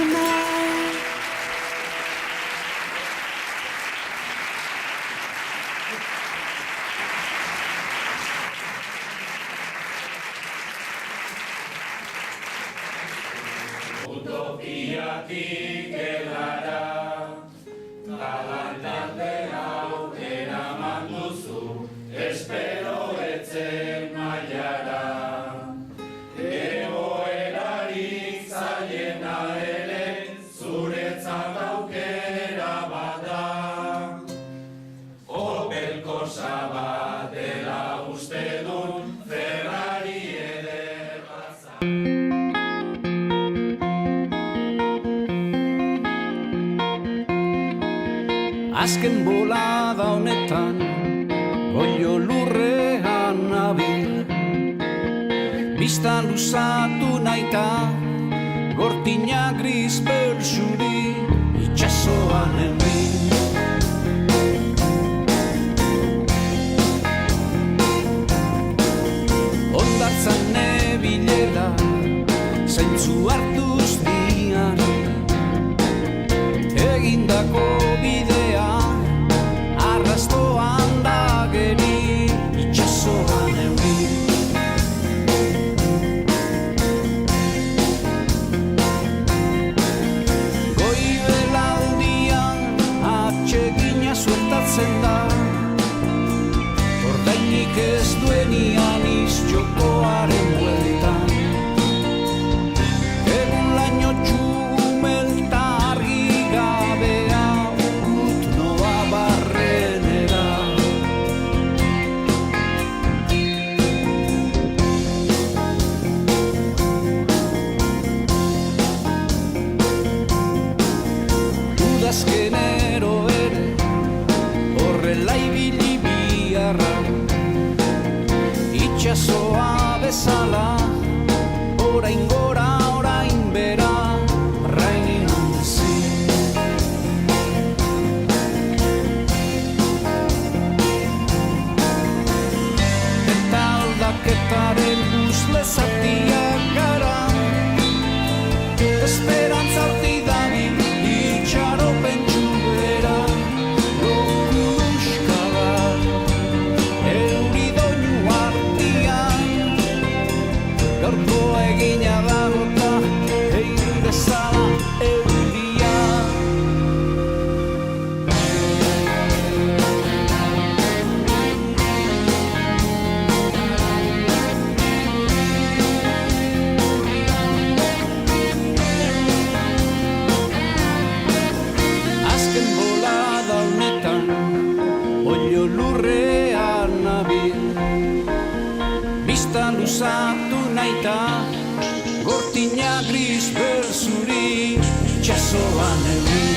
tonight. Utopiatik gelara, talantalde hau eraman duzu, espero etzen mailara. Egoerarik zailena ere, zuretzat aukera bada. Opel Corsa bat dela uste dut, Ferrari ederratza. Azken bolada honetan, oilo lurrean nabil. Bista luzatu naita, gortina gris belzuri, itxasoan hemen. Hondartzan nebilela, zentzu hartuz dian, egindako bidea, arrastoan da geri, itxasoan euri. Goi belaldian atsegina sueltatzen da, ordainik ez duenian izjokoaren bueltan. Egun laino txumelta argi gabea, ut noa barrenera. Udazkenero ere, horrela ibili biharra, itxasoa bezala, orain gora, orain bera, raining on the sea. Eta aldaketaren puzle zatiak gara, esperantza horti dabil, itxaropen txubera, lokuska bat, euri doinu artian, gaurko egina dagota, egin dezala euria. Azken bolada honetan, oilo lurrean nabil. Bista luzatu naita, gortina gris belzuri, itxasoan euri.